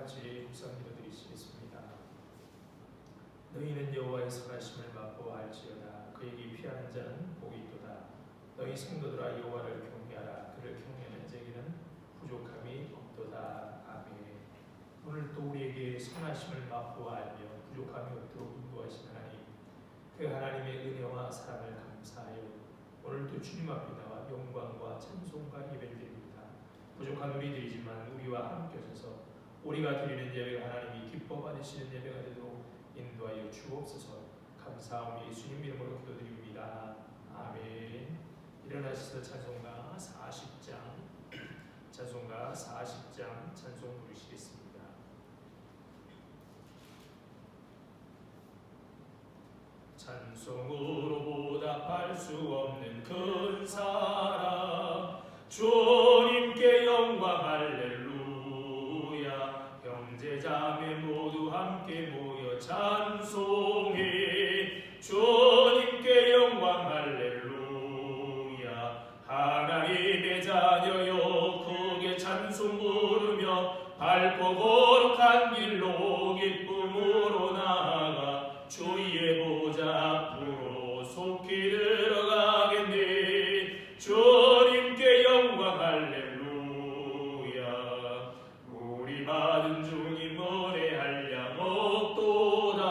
같이 묵상 기도드리시겠습니다. 너희는 여호와의 선하심을 맛보아할지어다. 그에게 피하는 자는 복이 있도다. 너희 성도들아 여호와를 경외하라. 그를 경외하는 자에게는 부족함이 없도다. 아멘. 오늘 또 우리에게 선하심을 맛보아하며 부족함이 없도록 인도하신 하나님, 그 하나님의 은혜와 사랑을 감사하여 오늘도 주님 앞에 나와 영광과 찬송과 예배를 드립니다. 부족한 우리들이지만 우리와 함께 하셔서 우리가 드리는 예배가 하나님이 기뻐 받으시는 예배가 되도록 인도하여 주옵소서. 감사하며 예수님 이름으로 기도드립니다. 아멘. 일어나셔서 찬송가 40장 찬송 부르시겠습니다. 찬송으로 보답할 수 없는 큰 사랑, 주님께 영광 할렐루야. 형제자매 모두 함께 모여 찬송해. 주님께 영광 할렐루야. 하나님의 자녀여 크게 찬송 부르며 밝고 거룩한 길로 기쁨으로 나아가 주의 보좌 앞으로 속히 들어가겠네. 주님께 영광 할렐루야. 우리 받은 주님 노래할 양 없도다.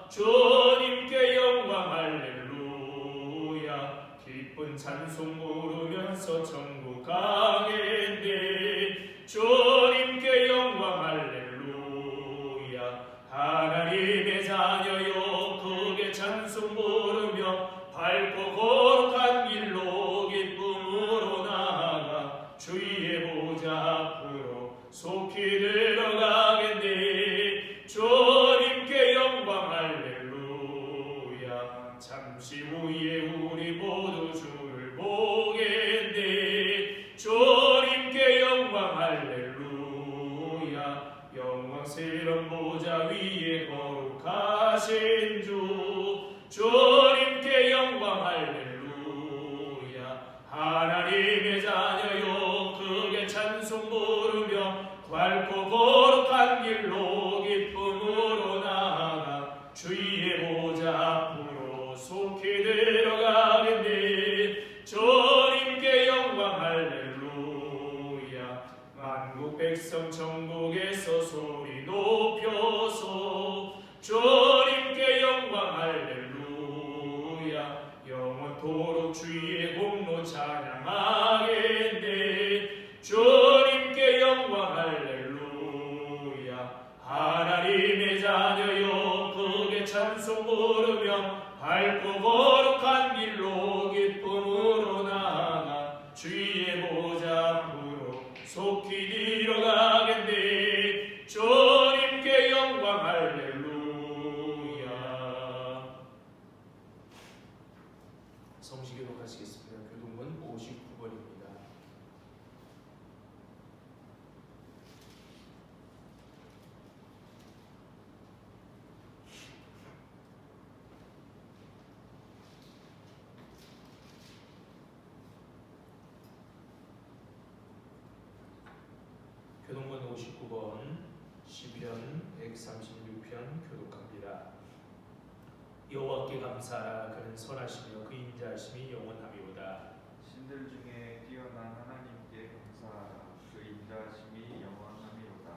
주님께 영광 할렐루야. 기쁜 찬송 부르면서 천국 가겠네. 주님께 영광 할렐루야. 하나님의 자녀여 크게 찬송 부르며 밝고 거룩한 길로 기쁨으로 나아가 주의 보좌 앞으로 속히 들어가겠네. 주님께 영광 할렐루야. 잠시 후에 우리 모두 주를 보겠네. 주님께 영광 할렐루야. 영광스런 보좌 위에 거룩하신 주, 주님께 영광 할렐루야. 하나님의 자녀여 크게 찬송 부르며 밝고 거룩한 길로 기쁨으로 나아가 주의 보좌 앞으로 속히 들어가겠네. 주님께 영광 할렐루야. 만국 백성 천국에서 소리 높여서 주님께 영광 할렐루야. 영원토록 주의 공로 찬양하겠네. 주님께 영광 할렐루야. 하나님의 자녀여 크게 찬송 부르며 밝고 거룩한 길로 기쁨으로 나아가 주의 보좌 앞으로 속히 들어가겠네. 주님께 영광 할렐루야. 성시 교독하시겠습니다. 교독문 59번입니다. 교독문 59번 시편 136편 교독합니다. 여호와께 감사하라. 그는 선하시며 그 인자하심이 영원하미로다. 신들 중에 뛰어난 하나님께 감사하라. 그 인자하심이 영원하미로다.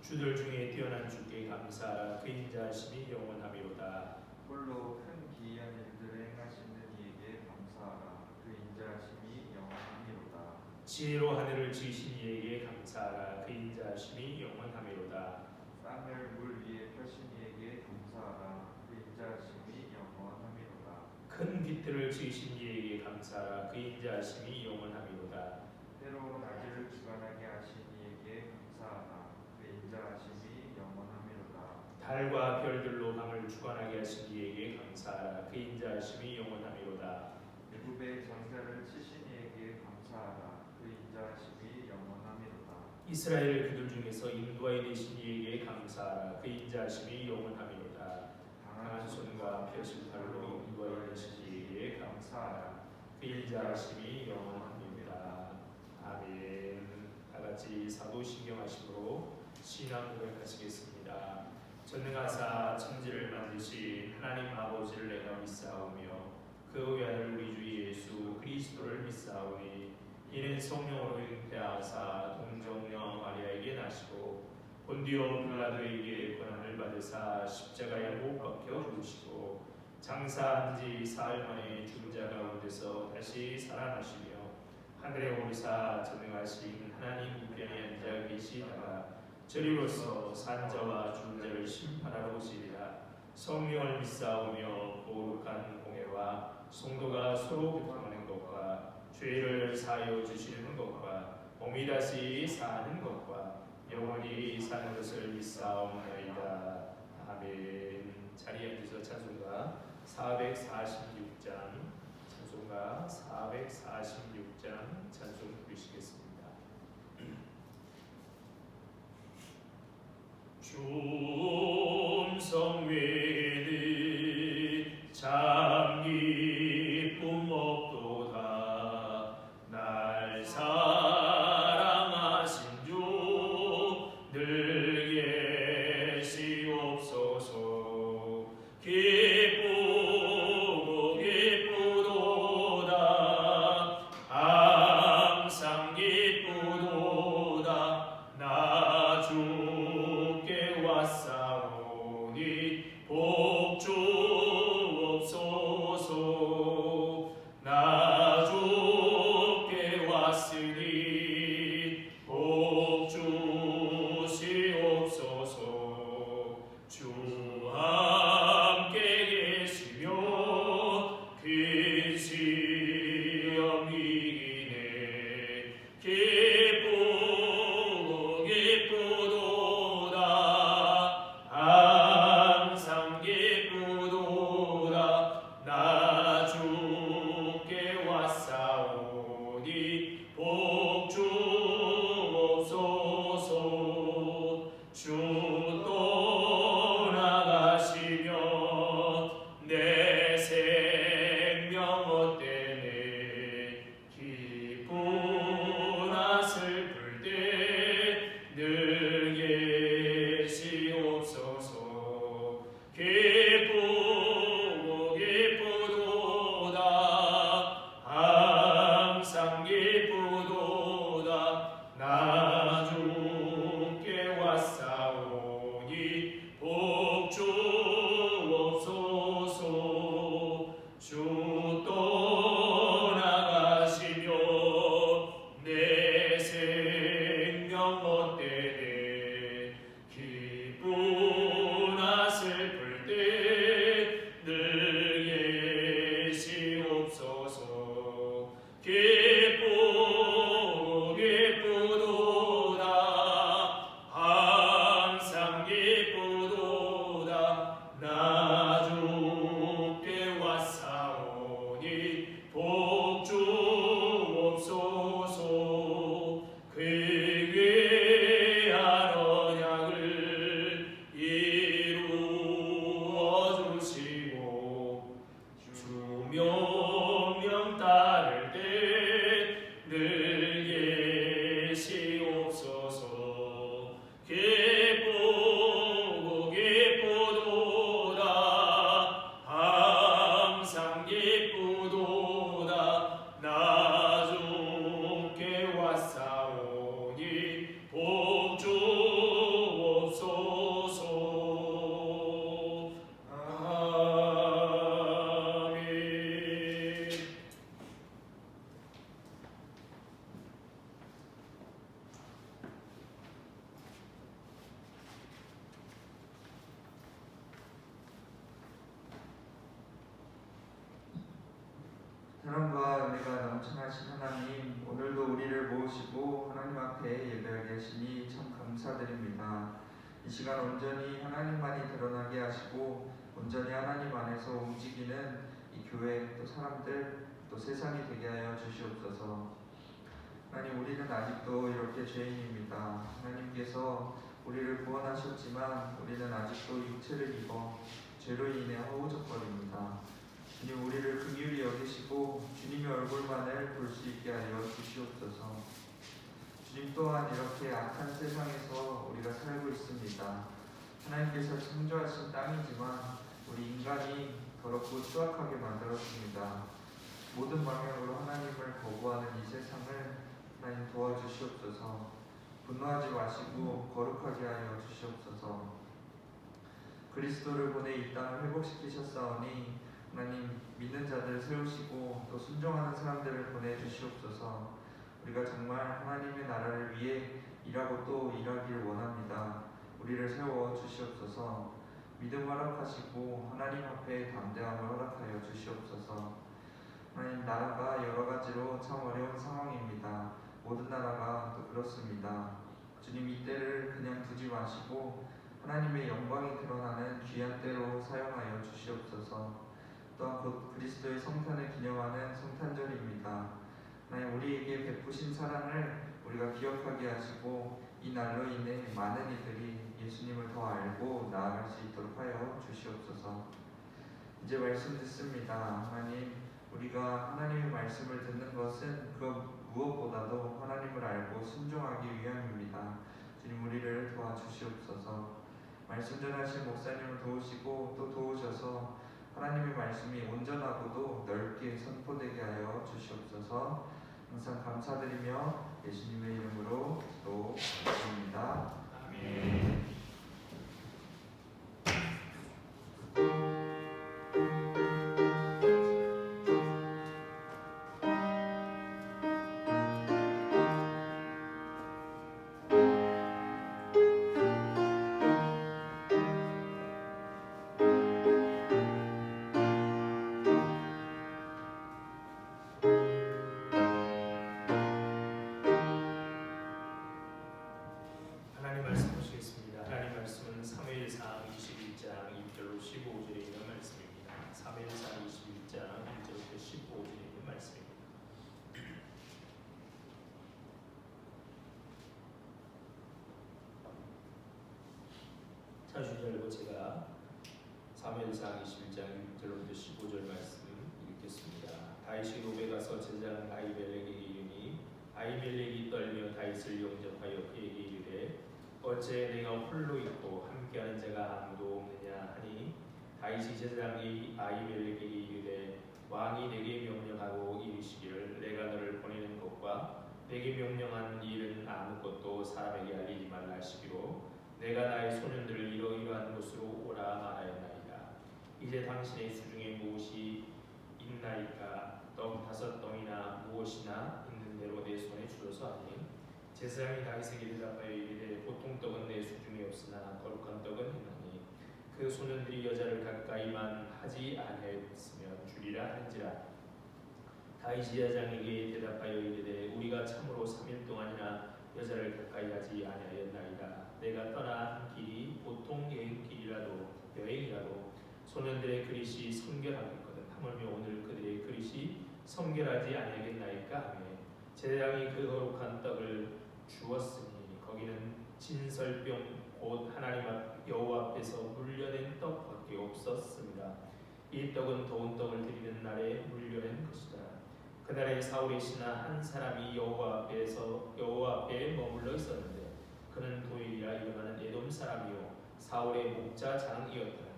주들 중에 뛰어난 주께 감사하라. 그 인자하심이 영원하미로다. 홀로 큰 기이한 일들을 행하시는 이에게 감사하라. 그 인자하심이 영원하미로다. 지혜로 하늘을 지으신 이에게 감사하라. 그 인자하심이 영원하미로다. 땅을 물 위에 펴신 이에게 감사하라. 그 인자하심이 영원하미로다. 큰 빛들을 지으신 이에게 감사하라. 그 인자하심이 영원하미로다. 때로 낮을 주관하게 하신 이에게 감사하라. 그 인자하심이 영원하미로다. 달과 별들로 밤을 주관하게 하신 이에게 감사하라. 그 인자하심이 영원하미로다. 애굽의 장자를 치신 이에게 감사하라. 그 인자하심이 영원하미로다. 이스라엘을 그들 중에서 인도하여 내신 이에게 감사하라. 그 인자하심이 영원하미로다. 강한 손과 펴신 팔로 인도하여 내신 이에게 감사하라. 그 인자하심이 영원합니다. 아멘. 다 같이 사도신경하심으로 신앙 고백하시겠습니다. 전능하사 천지를 만드신 하나님 아버지를 내가 믿사오며 그 외아들 우리 주 예수 그리스도를 믿사오니 이는 성령으로 잉태하사 동정녀 마리아에게 나시고 본디오 빌라도에게 고난을 받으사 십자가에 못 박혀 죽으시고 장사한 지 사흘 만에 죽은 자 가운데서 다시 살아나시며 하늘에 오르사 전능하신 하나님 우편에 앉아 계시다가 저리로서 산자와 죽은 자를 심판하러 오시리라. 성령을 믿사오며 거룩한 공회와 성도가 서로 교통하는 것과 죄를 사하여 주시는 것과 몸이 다시 사는 것과 영원히 사는 것을 믿사옵나이다. 아멘. 자리에 앉으셔서 찬송가 446장 찬송가 446장 찬송 부르시겠습니다. 좀 성회는 참 기쁨 없도다. 날 사랑하신 주 늘 계시옵소서. 기쁘고 기쁘도다. 항상 기쁘도다. 나 주께 왔사오니 복 주옵소서. 나 주께 왔으니 복 주시옵소서. 주 함께 계시며 큰 시험이 이기네. 기쁘고 기쁘도다. 항상 기쁘도다. 나 주께 왔사오니 복 주옵소서. 주 떠나가시며 내 생명 헛되네. 기쁘나 슬플 때 늘 계시옵소서. 기쁘고 기쁘도다. 항상 기쁘도다. 나 주께 왔사오니 복 주옵소서. 주 떠나가시며 내 생명 헛되네. 기쁘나 슬플 때 늘 계시옵소서. 기쁘고 기쁘도다. 항상 기쁘도다. 나 주께 왔사오니 복 주옵소서. 괴괴한 언약을 이루어 주시고 주 명령 따를 때 늘 계시옵소서. 기쁘고 기쁘도다. 항상 기쁘도다. 나 주께 왔사오니 복 주옵소서. 아멘. 사랑과 은혜가 넘쳐나신 하나님, 오늘도 우리를 모으시고 하나님 앞에 예배하게 하시니 참 감사드립니다. 이 시간 온전히 하나님만이 드러나게 하시고 온전히 하나님 안에서 움직이는 이 교회 또 사람들 또 세상이 되게 하여 주시옵소서. 하나님, 우리는 아직도 이렇게 죄인입니다. 하나님께서 우리를 구원하셨지만 우리는 아직도 육체를 입어 죄로 인해 허우적거립니다. 주님, 우리를 긍휼히 여기시고 주님의 얼굴만을 볼 수 있게 하여 주시옵소서. 주님 또한 이렇게 악한 세상에서 우리가 살고 있습니다. 하나님께서 창조하신 땅이지만 우리 인간이 더럽고 추악하게 만들었습니다. 모든 방향으로 하나님을 거부하는 이 세상을 하나님 도와주시옵소서. 분노하지 마시고 거룩하게 하여 주시옵소서. 그리스도를 보내 이 땅을 회복시키셨사오니 하나님 믿는 자들 세우시고 또 순종하는 사람들을 보내주시옵소서. 우리가 정말 하나님의 나라를 위해 일하고 또 일하기를 원합니다. 우리를 세워 주시옵소서. 믿음 허락하시고 하나님 앞에 담대함을 허락하여 주시옵소서. 하나님, 나라가 여러 가지로 참 어려운 상황입니다. 모든 나라가 또 그렇습니다. 주님, 이 때를 그냥 두지 마시고 하나님의 영광이 드러나는 귀한 때로 사용하여 주시옵소서. 또한 곧 그리스도의 성탄을 기념하는 성탄절입니다. 하나님, 우리에게 베푸신 사랑을 우리가 기억하게 하시고 이 날로 인해 많은 이들이 예수님을 더 알고 나아갈 수 있도록 하여 주시옵소서. 이제 말씀 듣습니다. 하나님, 우리가 하나님의 말씀을 듣는 것은 그 무엇보다도 하나님을 알고 순종하기 위함입니다. 주님, 우리를 도와주시옵소서. 말씀 전하신 목사님을 도우시고 또 도우셔서 하나님의 말씀이 온전하고도 넓게 선포되게 하여 주시옵소서. 항상 감사드리며 예수님의 이름으로 기도드립니다. 아멘. 하나님 말씀 보시겠습니다. 하나님 말씀은 사무엘상 21장 1절로 15절에 있는 말씀입니다. 사무엘상 21장 1절부터 15절에 있는 말씀입니다. 자, 주제 열고 제가 사무엘상 21장 1절부터 15절 말씀 읽겠습니다. 다윗이 노베 가서 제장 아히멜렉에게 이르니 아히멜렉이 떨며 다윗을 영접하여 그에게 이르되 어째 내가 홀로 있고 함께하는 자가 아무도 없느냐 하니 다윗이 제장 아히멜렉에게 이르되 왕이 내게 명령하고 이르시기를 내가 너를 보내는 것과 내게 명령한 일은 아무것도 사람에게 알리지 말라 하시기로 내가 나의 소년들을 이러이러한 곳으로 오라 말하였나이다. 이제 당신의 수중에 무엇이 있나이까? 떡 5덩이나 무엇이나 있는 대로 내 손에 주어서 하니 제사장이 다윗에게 대답하여 이르되 보통 떡은 내 수중에 없으나 거룩한 떡은 있나니 그 소년들이 여자를 가까이만 하지 아니하였으면 주리라 하는지라. 다윗이 제사장에게 대답하여 이르되 우리가 참으로 3일 동안이나 여자를 가까이 하지 아니하였나이다. 내가 떠난 길이 보통 여행이라도 소년들의 그릇이 성결하겠거든. 하물며 오늘 그들의 그릇이 성결하지 아니하겠나이까 하며 제사장이 그 거룩한 떡을 주었으니 거기는 진설병 곧 하나님 앞 여호와 앞에서 물려낸 떡밖에 없었습니다. 이 떡은 더운 떡을 드리는 날에 물려낸 것이다. 그날에 사울의 신하 한 사람이 여호와 앞에 머물러 있었는데 그는 도일이라 이름하는 에돔 사람이요 사울의 목자장이었더라.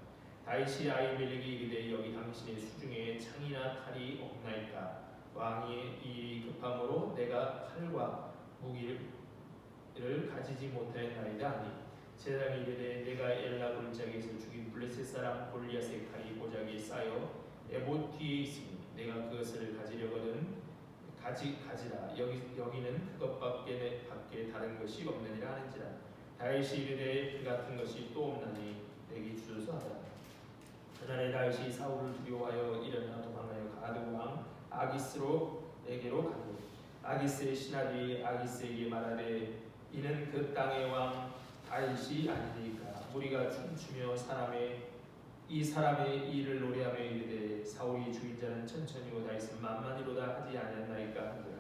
다윗이 아히멜렉에게 이르되 여기 당신의 수중에 창이나 칼이 없나이까? 왕이 이 급함으로 내가 칼과 무기를 가지지 못하였나이다 하니 제사장이 이르되 내가 엘라 골짜기에서 죽인 블레셋 사람 골리앗의 칼이 고작에 쌓여 에봇 뒤에 있으니 내가 그것을 가지려거든 가지라. 여기는 그것밖에 다른 것이 없느니라 하는지라. 다윗이 이르되 그 같은 것이 또 없나니 내게 주소서 하라. 그날에 다윗이 사울을 두려워하여 일어나 도망하여 가드 왕 아기스에게로 가니 아기스의 신하들이 아기스에게 말하되 이는 그 땅의 왕 다윗이 아니니까 우리가 춤추며 이 사람의 일을 노래하며 이르되 사울이 죽인 자는 천천히요 다윗은 만만히로다 하지 아니하나이까 하더라.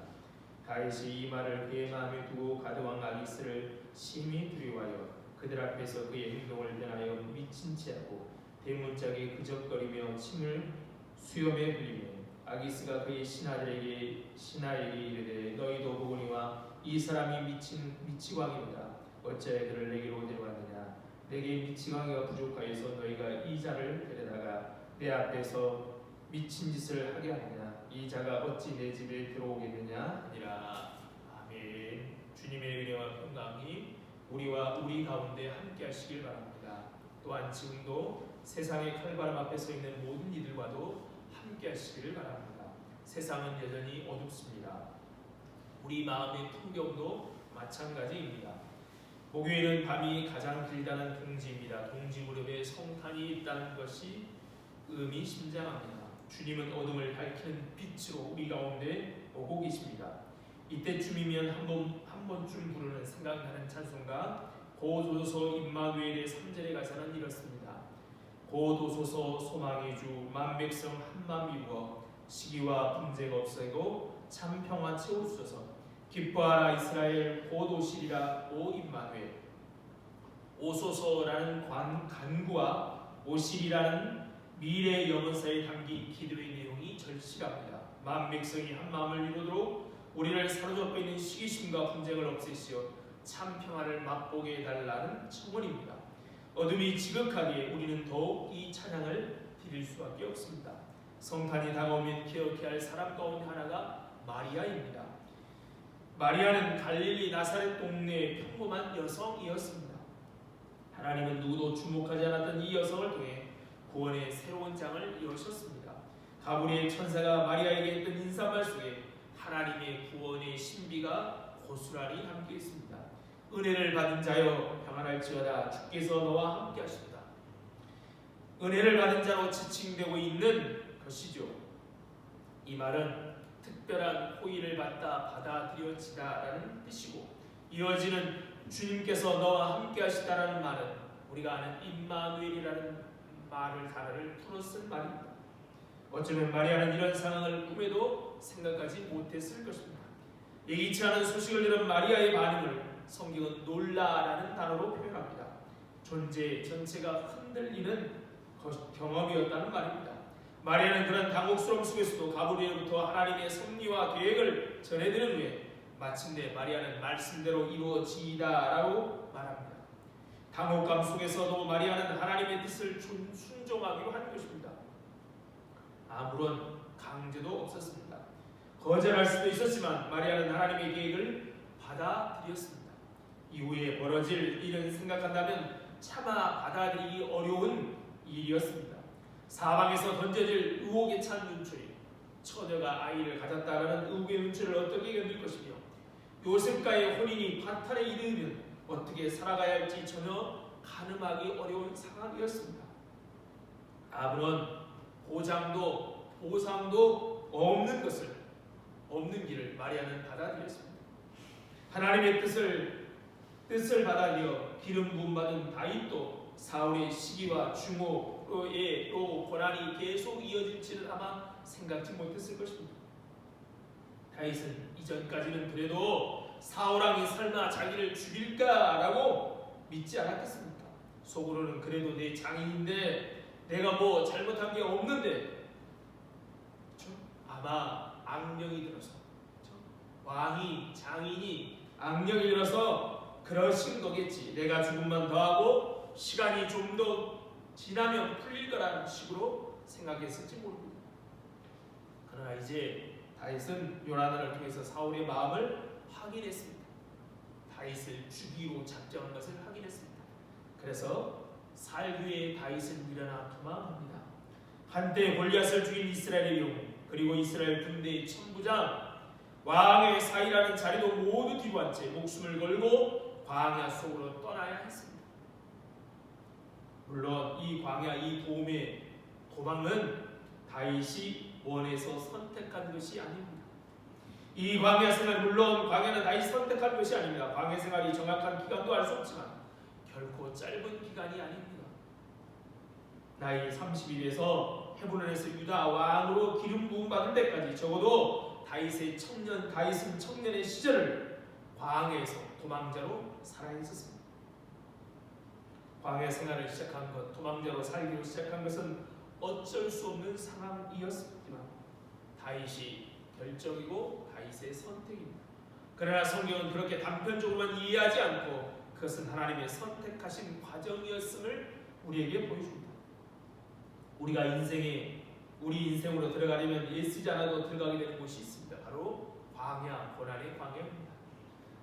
다윗이 이 말을 그의 마음에 두고 가드왕 아기스를 심히 두려워하여 그들 앞에서 그의 행동을 변하여 미친 채하고 대문짝에 그적거리며 침을 수염에 흘리며 아기스가 그의 신하에게 이르되 너희도 보거니와 이 사람이 미치광이로다. 어찌하여 그를 내게로 데려왔느냐? 내게 미치광이가 부족하여서 너희가 이 자를 데려다가 내 앞에서 미친 짓을 하게 하느냐? 이 자가 어찌 내 집에 들어오겠느냐 하니라. 아멘. 주님의 은혜와 평강이 우리와 우리 가운데 함께 하시길 바랍니다. 또한 지금도 세상의 칼바람 앞에 서 있는 모든 이들과도 함께 하시기를 바랍니다. 세상은 여전히 어둡습니다. 우리 마음의 풍경도 마찬가지입니다. 목요일은 밤이 가장 길다는 동지입니다. 동지 무렵에 성탄이 있다는 것이 의미심장합니다. 주님은 어둠을 밝히는 빛으로 우리 가운데 오고 계십니다. 이때쯤이면 한 번쯤 부르는 생각나는 찬송가 고도소서 임마누엘의 3절에 가서는 이렇습니다. 고도소서 소망의 주 만백성 한마음 이루어 시기와 분쟁 없애고 참 평화 채우소서. 기뻐하라 이스라엘 곧 오시리라 오 임마누엘. 오소서라는 간구와 오시리라는 미래의 영원사에 담긴 기도의 내용이 절실합니다. 만백성이 한마음을 이루도록 우리를 사로잡고 있는 시기심과 분쟁을 없애시어 참 평화를 맛보게 해달라는 청원입니다. 어둠이 지극하기에 우리는 더욱 이 찬양을 드릴 수밖에 없습니다. 성탄이 다가오면 기억해야 할 사람 가운데 하나가 마리아입니다. 마리아는 갈릴리 나사렛 동네의 평범한 여성이었습니다. 하나님은 누구도 주목하지 않았던 이 여성을 통해 구원의 새로운 장을 여셨습니다. 가브리엘 천사가 마리아에게 했던 인사말 속에 하나님의 구원의 신비가 고스란히 담겨 있습니다. 은혜를 받은 자여 평안할지어다. 주께서 너와 함께 하신다. 은혜를 받은 자로 지칭되고 있는 것이죠. 이 말은 특별한 호의를 받아들여지다라는 뜻이고, 이어지는 주님께서 너와 함께 하시다라는 말은 우리가 아는 임마누엘이라는 단어를 풀어 쓴 말입니다. 어쩌면 마리아는 이런 상황을 꿈에도 생각하지 못했을 것입니다. 예기치 않은 소식을 들은 마리아의 반응을 성경은 놀라라는 단어로 표현합니다. 존재 전체가 흔들리는 경험이었다는 말입니다. 마리아는 그런 당혹스러움 속에서도 가브리엘로부터 하나님의 섭리와 계획을 전해들은 후에 마침내 마리아는 말씀대로 이루어지이다라고 말합니다. 당혹감 속에서도 마리아는 하나님의 뜻을 순종하기로 한 것입니다. 아무런 강제도 없었습니다. 거절할 수도 있었지만 마리아는 하나님의 계획을 받아들였습니다. 이후에 벌어질 일을 생각한다면 차마 받아들이기 어려운 일이었습니다. 사방에서 던져질 의혹에 찬 눈초리, 처녀가 아이를 가졌다라는 의혹의 눈초리를 어떻게 견딜 것이며 요셉과의 혼인이 파탄에 이르면 어떻게 살아가야 할지 전혀 가늠하기 어려운 상황이었습니다. 아무런 보상도 없는 길을 마리아는 받아들였습니다. 하나님의 뜻을 받아들여 기름 부음 받은 다윗도 사울의 시기와 중호의 또 고난이 계속 이어질지는 아마 생각지 못했을 것입니다. 다윗은 이전까지는 그래도 사울왕이 설마 자기를 죽일까라고 믿지 않았겠습니까? 속으로는 그래도 내 장인인데 내가 뭐 잘못한 게 없는데, 아마 악령이 들어서, 장인이 악령이 들어서 그러신 거겠지. 내가 조금만 더 하고 시간이 좀 더 지나면 풀릴 거라는 식으로 생각했을지 모릅니다. 그러나 이제 다윗은 요나단을 통해서 사울의 마음을 확인했습니다. 다윗을 죽이고 작정한 것을 확인했습니다. 그래서 살기에 다윗은 일어나 도망합니다. 한때 골리앗을 죽인 이스라엘의 영웅, 그리고 이스라엘 군대의 천부장, 왕의 사이라는 자리도 모두 뒤로한 채 목숨을 걸고 광야 속으로 떠나야 했습니다. 물론 이 광야, 이 도움의 도망은 다윗이 원해서 선택한 것이 아닙니다. 이 광야 생활, 물론 광야는 다윗이 선택한 것이 아닙니다. 광야 생활이 정확한 기간도 알 수 없지만 결코 짧은 기간이 아닙니다. 나이 30일에서 헤브론에서 유다 왕으로 기름 부음 받은 데까지 적어도 다윗은 청년의 시절을 광야에서 도망자로 살아 있었습니다. 광야 생활을 시작한 것, 도망자로 살기로 시작한 것은 어쩔 수 없는 상황이었지만 다윗이 결정이고 다윗의 선택입니다. 그러나 성경은 그렇게 단편적으로만 이해하지 않고 그것은 하나님의 선택하신 과정이었음을 우리에게 보여줍니다. 우리 인생으로 들어가려면 애쓰지 않아도 들어가게 되는 곳이 있습니다. 바로 광야, 고난의 광야입니다.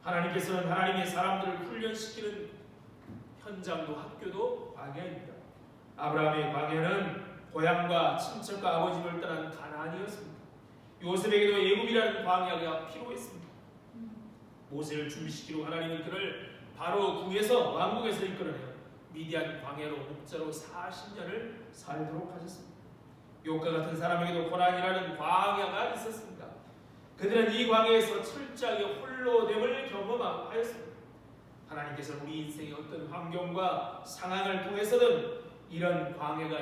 하나님께서는 하나님의 사람들을 훈련시키는 현장도 학교도 광야입니다. 아브라함의 광야는 고향과 친척과 아버지 집을 떠난 가나안이었습니다. 요셉에게도 애굽이라는 광야가 필요했습니다. 모세를 준비시키고 하나님은 그를 바로 궁에서 왕궁에서 이끌어내어 미디안 광야로 목자로 40년을 살도록 하셨습니다. 욥과 같은 사람에게도 고난이라는 광야가 있었습니다. 그들은 이 광야에서 철저하게 홀로됨을 경험하였습니다. 하나님께서 우리 인생의 어떤 환경과 상황을 통해서는 이런 광야가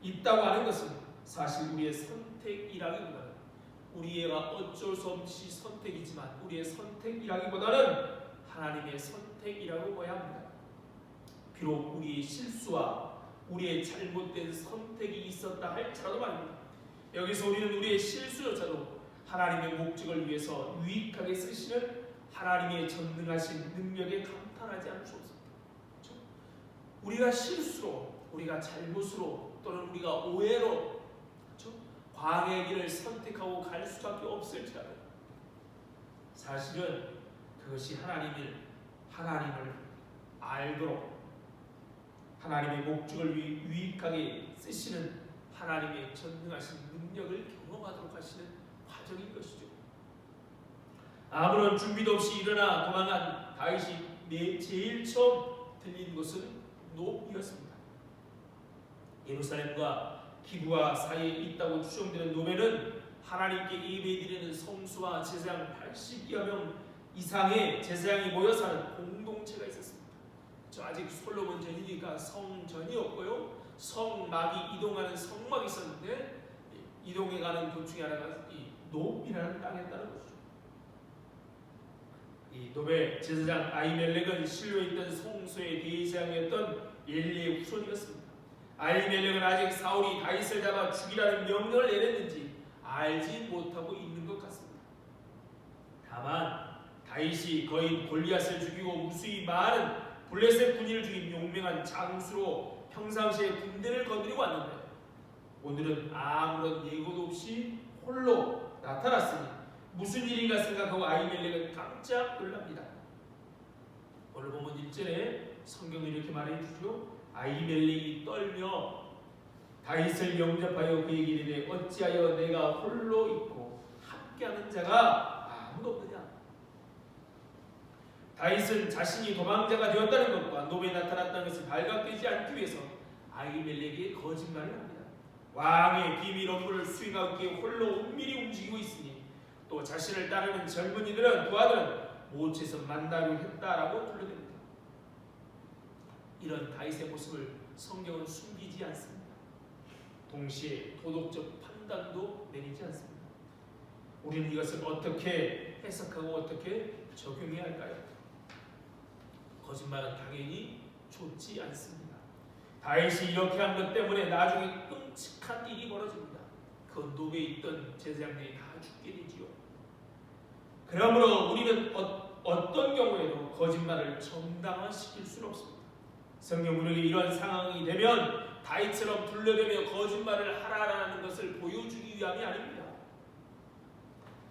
있다고 하는 것은 사실 우리의 선택이라기보다는 우리가 어쩔 수 없이 선택이지만 우리의 선택이라기보다는 하나님의 선택이라고 봐야 합니다. 비록 우리의 실수와 우리의 잘못된 선택이 있었다 할지라도 말입니다. 여기서 우리는 우리의 실수조차도 하나님의 목적을 위해서 유익하게 쓰시는 하나님의 전능하신 능력에 감탄하지 않을 수 없습니다. 그렇죠? 우리가 실수로, 우리가 잘못으로 또는 우리가 오해로 그렇죠? 광야의 길을 선택하고 갈 수밖에 없을지라도 사실은 그것이 하나님을 알도록 하나님의 목적을 유익하게 쓰시는 하나님의 전능하신 능력을 경험하도록 하시는 과정인 것이죠. 아무런 준비도 없이 일어나 도망한 다윗이 제일 처음 들린 곳은 노브이었습니다. 예루살렘과 기브아 사이에 있다고 추정되는 노브는 하나님께 예배드리는 성수와 제사장 80여 명 이상의 제사장이 모여 사는 공동체가 있었습니다. 아직 솔로몬 전이니까 성전이었고요. 성막이 이동하는 성막이 있었는데 이동해 가는 도중에 하나가 이 노브이라는 땅이었다는 것이죠. 이 노브의 제사장 아히멜렉은 실로에 있던 성소의 대제사장이었던 엘리의 후손이었습니다. 아히멜렉은 아직 사울이 다윗을 잡아 죽이라는 명령을 내렸는지 알지 못하고 있는 것 같습니다. 다만 다윗이 거인 골리앗을 죽이고 무수히 많은 블레셋 군인을 죽인 용맹한 장수로 평상시에 군대를 거느리고 왔는데 오늘은 아무런 예고도 없이 홀로 나타났으니 무슨 일인가 생각하고 아히멜렉은 깜짝 놀랍니다. 오늘 보면 1절에 성경은 이렇게 말해주죠. 아히멜렉이 떨며 다윗을 영접하여 그에게 이르되 어찌하여 내가 홀로 있고 함께하는 자가 아무도 없느냐. 다윗은 자신이 도망자가 되었다는 것과 노브에 나타났다는 것을 발각되지 않기 위해서 아히멜렉에게 거짓말을 합니다. 왕의 비밀 업무를 수행하기 위해 홀로 은밀히 움직이고 있으니 또 자신을 따르는 젊은이들은 부하들은 모처에서 만나려 했다라고 둘러댑니다. 이런 다윗의 모습을 성경은 숨기지 않습니다. 동시에 도덕적 판단도 내리지 않습니다. 우리는 이것을 어떻게 해석하고 어떻게 적용해야 할까요? 거짓말은 당연히 좋지 않습니다. 다윗이 이렇게 한 것 때문에 나중에 끔찍한 일이 벌어집니다. 그 노베에 있던 제사장들이 다 죽게 되지요. 그러므로 우리는 어떤 경우에도 거짓말을 정당화시킬 수는 없습니다. 성경 우리에게 이런 상황이 되면 다윗처럼 둘러대며 거짓말을 하라라는 것을 보여주기 위함이 아닙니다.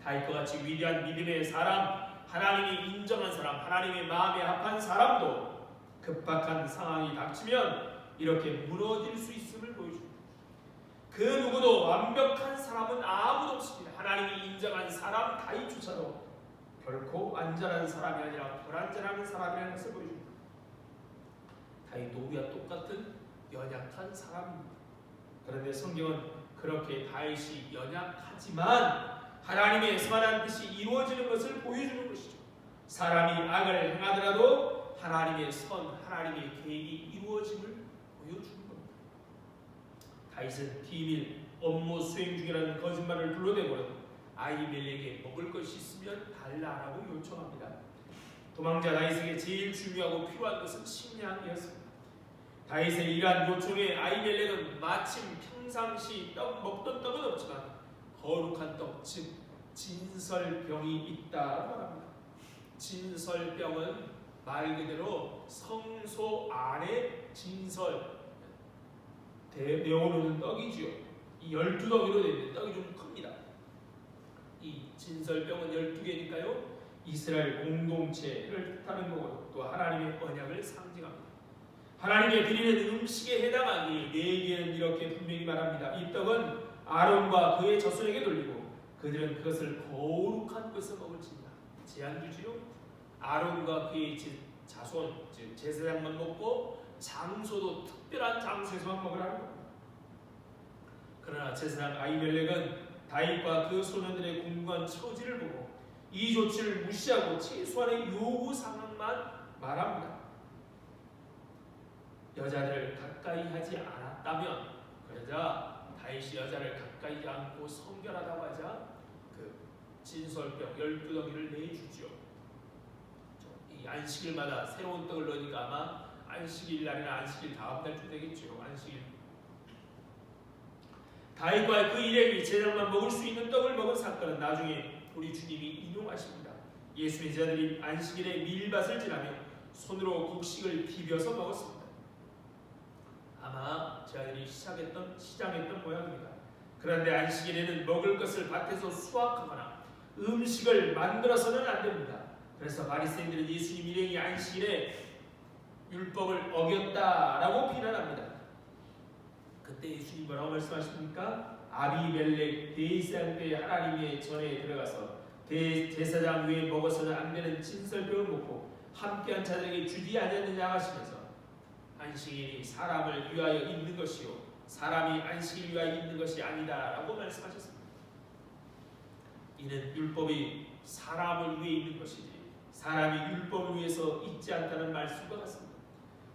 다윗과 같이 위대한 믿음의 사람, 하나님이 인정한 사람, 하나님의 마음에 합한 사람도 급박한 상황이 닥치면 이렇게 무너질 수 있음을 보여줍니다. 그 누구도 완벽한 사람은 아무도 없습니다. 하나님이 인정한 사람 다윗조차도 결코 안전한 사람이 아니라 불안전한 사람이라는 것을 보여줍니다. 다윗도 우리와 똑같은 연약한 사람입니다. 그런데 성경은 그렇게 다윗이 연약하지만 하나님의 선한 뜻이 이루어지는 것을 보여주는 것이죠. 사람이 악을 행하더라도 하나님의 하나님의 계획이 이루어짐을 보여주는 겁니다. 다윗은 비밀 업무 수행 중이라는 거짓말을 불러대고는 아히멜렉에게 먹을 것이 있으면 달라라고 요청합니다. 도망자 다윗에게 제일 중요하고 필요한 것은 식량이었습니다. 다윗의 이러한 요청에 아히멜렉은 마침 평상시 먹던 떡은 없지만 거룩한 떡, 즉 진설병이 있다고 말합니다. 진설병은 말 그대로 성소 안에 진설 내어놓는 떡이지요. 이 12덩이로 되어 있는 떡이 좀 큽니다. 이 진설병은 12개니까요. 이스라엘 공동체를 뜻하는 거고 또 하나님의 언약을 상징합니다. 하나님께 드리는 음식에 해당하니 4개는 이렇게 분명히 말합니다. 이 떡은 아론과 그의 자손에게 돌리고 그들은 그것을 거룩한 것을 먹을지니라. 제한 주지요. 아론과 그의 자손, 즉 제사장만 먹고 장소도 특별한 장소에서만 먹으라는 겁니다. 그러나 제사장 아히멜렉은 다윗과 그 소년들의 궁궐 처지를 보고 이 조치를 무시하고 최소한의 요구 상황만 말합니다. 여자들을 가까이 하지 않았다면, 그러자 다윗이 여자를 가까이 안고 성결하다고 하자 그 진설병 12덩이를 내주죠. 이 안식일마다 새로운 떡을 넣으니까 아마 안식일 날이나 안식일 다음 날쯤 되겠죠. 안식일. 다윗과 그 일행이 제사장만 먹을 수 있는 떡을 먹은 사건은 나중에 우리 주님이 인용하십니다. 예수의 제자들이 안식일에 밀밭을 지나며 손으로 곡식을 비벼서 먹었습니다. 아마 제자들이 시장했던 모양입니다. 그런데 안식일에는 먹을 것을 밭에서 수확하거나 음식을 만들어서는 안 됩니다. 그래서 바리새인들은 예수님 일행이 안식일에 율법을 어겼다라고 비난합니다. 그때 예수님 뭐라고 말씀하십니까? 아비멜렉 대제사장 때 하나님의 전에 들어가서 대제사장 외에 먹어서는 안 되는 진설병을 먹고 함께한 자들에게 주지 아니하느냐 하시면서 안식일이 사람을 위하여 있는 것이요 사람이 안식일 위하여 있는 것이 아니다라고 말씀하셨습니다. 이는 율법이 사람을 위해 있는 것이지 사람이 율법을 위해서 있지 않다는 말씀과 같습니다.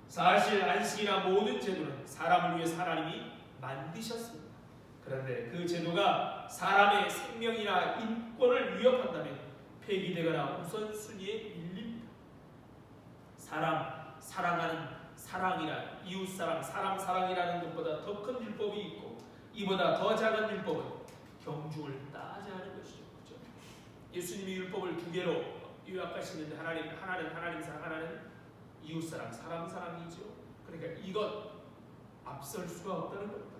사실 안식이나 모든 제도는 사람을 위해 하나님이 만드셨습니다. 그런데 그 제도가 사람의 생명이나 인권을 위협한다면 폐기되거나 우선순위에 밀립니다. 사람 사랑하는 사랑이란 이웃사랑, 사람 사랑이라는 것보다 더 큰 율법이 있고 이보다 더 작은 율법은 경중을 따져야 하는 것이죠. 그렇죠? 예수님이 율법을 2개로 요약하시는데 하나는 하나님 사랑, 하나는 이웃사랑, 사람 사랑이죠. 그러니까 이것 앞설 수가 없다는 겁니다.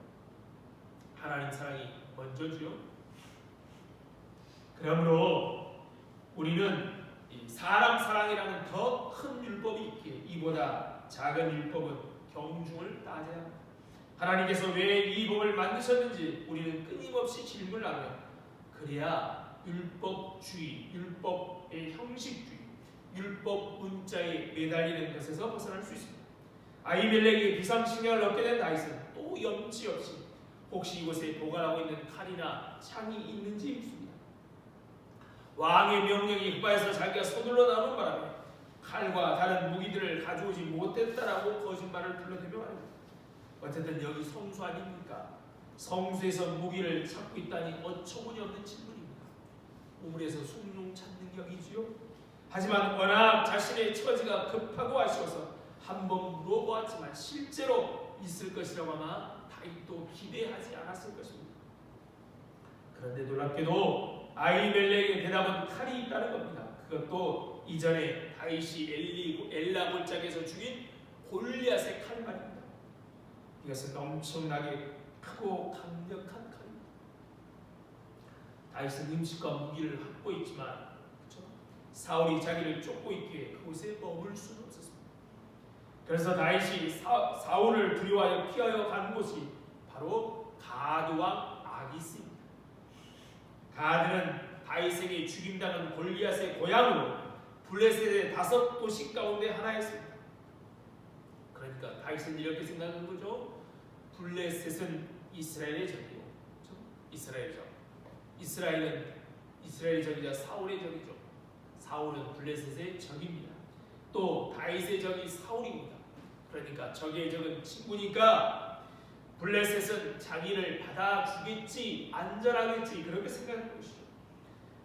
하나님 사랑이 먼저지요. 그러므로 우리는 이 사람 사랑이라는 더 큰 율법이 있기에 이보다 작은 율법은 경중을 따져야 합니다. 하나님께서 왜 이 법을 만드셨는지 우리는 끊임없이 질문을 하며 그래야 율법주의, 율법의 형식주의, 율법 문자에 매달리는 것에서 벗어날 수 있습니다. 아히멜렉이 비상식량을 얻게 된 다윗은 또 염치 없이 혹시 이곳에 보관하고 있는 칼이나 창이 있는지 묻습니다. 왕의 명령이 흑바에서 자기가 서둘러 나오는 바람에 칼과 다른 무기들을 가져오지 못했다라고 거짓말을 불러대며 말합니다. 어쨌든 여기 성수 아닙니까? 성수에서 무기를 찾고 있다니 어처구니 없는 질문입니다. 우물에서 숭늉 찾는 격이지요. 하지만 워낙 자신의 처지가 급하고 아쉬워서 한번 물어보았지만 실제로 있을 것이라고 아마 다윗도 기대하지 않았을 것입니다. 그런데 놀랍게도 아히멜렉의 대답은 칼이 있다는 겁니다. 그것도 이전에 다윗이 엘라 골짜기에서 죽인 골리앗의 칼 말입니다. 이것은 엄청나게 크고 강력한 칼입니다. 다윗은 음식과 무기를 갖고 있지만 그렇죠? 사울이 자기를 쫓고 있기에 그곳에 머물 수는 없었습니다. 그래서 다윗이 사울을 두려워하여 피하여 간 곳이 바로 가드왕 아기스입니다. 가드는 다윗에게 죽임당한 골리앗의 고향으로 블레셋의 5도시 가운데 하나였습니다. 그러니까 다윗은 이렇게 생각하는 거죠. 블레셋은 이스라엘의 적이고, 그렇죠? 이스라엘의 적. 이스라엘은 이스라엘의 적이자 사울의 적이죠. 사울은 블레셋의 적입니다. 또 다윗의 적이 사울입니다. 그러니까 적의 적은 친구니까 블레셋은 자기를 받아주겠지, 안전하겠지 그렇게 생각하는 것이죠.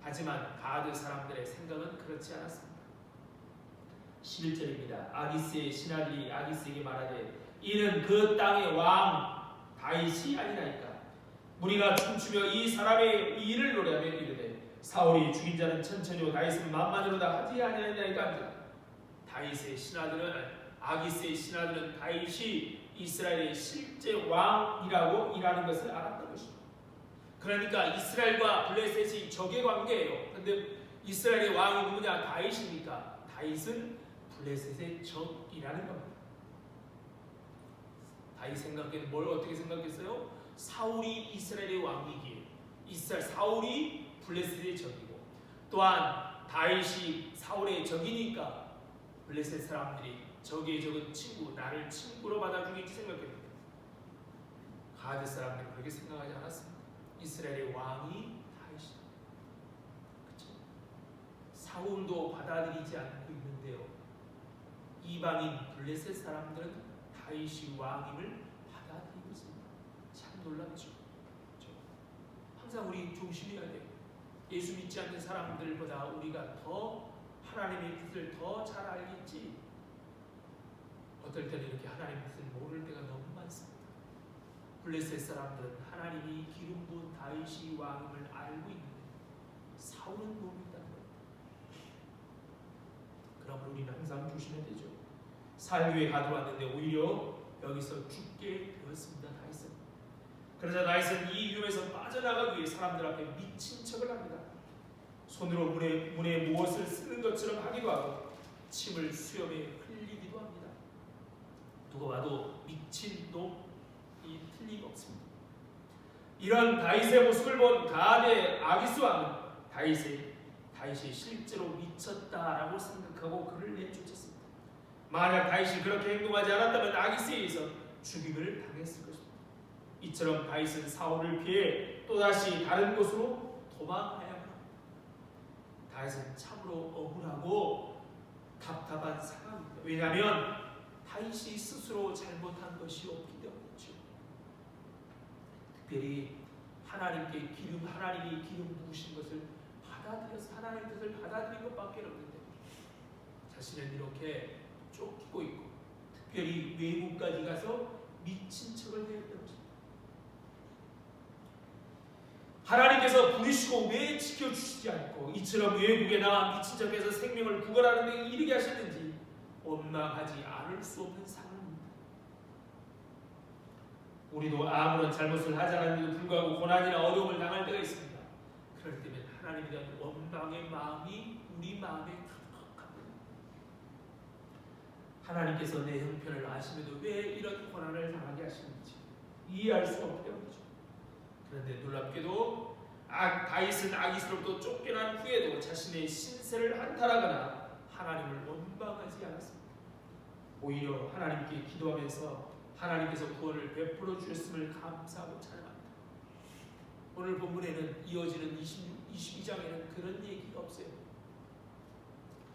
하지만 가드 사람들의 생각은 그렇지 않았습니다. 11절입니다. 아기스의 신하들이 아기스에게 말하되 이는 그 땅의 왕 다윗이 아니라니까 무리가 춤추며 이 사람의 일을 노래하며 이르되 사울이 죽인 자는 천천히요 다윗은 만만으로다 하지 아니하냐이까 하니라. 다윗의 신하들은 아기스의 신하들은 다윗이 이스라엘의 실제 왕이라고 일하는 것을 알았던 것입니다. 그러니까 이스라엘과 블레셋이 적의 관계예요. 그런데 이스라엘의 왕이 누구냐? 다윗이니까 다윗은 블레셋의 적이라는 겁니다. 다윗 생각에는 뭘 어떻게 생각했어요? 사울이 이스라엘의 왕이기에 사울이 블레셋의 적이고 또한 다윗이 사울의 적이니까 블레셋 사람들이 적의 적은 친구, 나를 친구로 받아주겠지 생각했는데 가드 사람들은 그렇게 생각하지 않았습니다. 이스라엘의 왕이 다윗이다. 그렇죠? 사울도 받아들이지 않고 있는데요. 이방인 블레셋 사람들은 다윗이 왕임을 받아들이고 있습니다. 참 놀랍죠. 그렇죠? 항상 우리 조심해야 돼요. 예수 믿지 않는 사람들보다 우리가 더 하나님의 뜻을 더 잘 알겠지. 어떨 때는 이렇게 하나님의 뜻을 모를 때가 너무 많습니다. 블레셋 사람들은 하나님이 기름 부은 다윗이 왕임을 알고 있는데 사울은 모른다는 겁니다. 그러면 우리는 항상 조심해야 되죠. 살기 위해 가져왔는데 오히려 여기서 죽게 되었습니다. 다윗은. 그러자 다윗은 이 위험에서 빠져나가기 위해 사람들 앞에 미친 척을 합니다. 손으로 문에 무엇을 쓰는 것처럼 하기도 하고 침을 수염에 흘리기도 합니다. 누가 봐도 미친 놈이 틀림없습니다. 이런 다윗의 모습을 본 가드의 아기스 왕은 다윗이 실제로 미쳤다라고 생각하고 그를 내쫓았습니다. 만약 다윗이 그렇게 행동하지 않았다면 아기스에 의해서 죽임을 당했을 것입니다. 이처럼 다윗은 사울을 피해 또다시 다른 곳으로 도망하여 합니다. 다윗은 참으로 억울하고 답답한 상황입니다. 왜냐하면 다윗이 스스로 잘못한 것이 없기 때문이죠. 특별히 하나님이 기름 부으신 것을 받아들여서 하나님의 뜻을 받아들인 것밖에 없는데 자신은 이렇게 쫓기고 있고 특별히 외국까지 가서 미친 척을 했던 것입니다. 하나님께서 부르시고 왜 지켜주시지 않고 이처럼 외국에 나와 미친 척해서 생명을 구걸하는 데 이르게 하셨는지 원망하지 않을 수 없는 상황입니다. 우리도 아무런 잘못을 하지 않았는데도 불구하고 고난이나 어려움을 당할 때가 있습니다. 그럴 때면 하나님에 대한 원망의 마음이 우리 마음에 가득합니다. 하나님께서 내 형편을 아시면도 왜 이런 고난을 당하게 하시는지 이해할 수 없기 때문이죠. 그런데 놀랍게도 다윗은 아기스로부터 쫓겨난 후에도 자신의 신세를 한탄하거나 하나님을 원망하지 않았습니다. 오히려 하나님께 기도하면서 하나님께서 구원을 베풀어 주셨음을 감사하고 찬양합니다. 오늘 본문에는 이어지는 22장에는 그런 얘기가 없어요.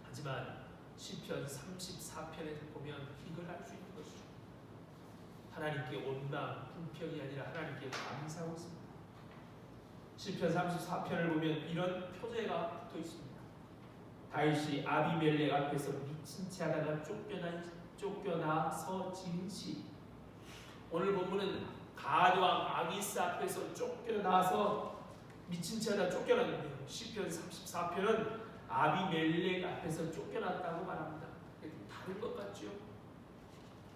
하지만 시편 34편에서 보면 이걸 알 수 있는 것이죠. 하나님께 원망, 불평이 아니라 하나님께 감사하고 있습니다. 시편 34편을 보면 이런 표제가 붙어 있습니다. 다윗이 아비멜렉 앞에서 미친 채 하다가 쫓겨나서 지은 시. 오늘 본문은 가드왕 아기스 앞에서 쫓겨나서 미친 채 하다 쫓겨났는데요. 시편 34편은 아비멜렉 앞에서 쫓겨났다고 말합니다. 다른 것 같죠?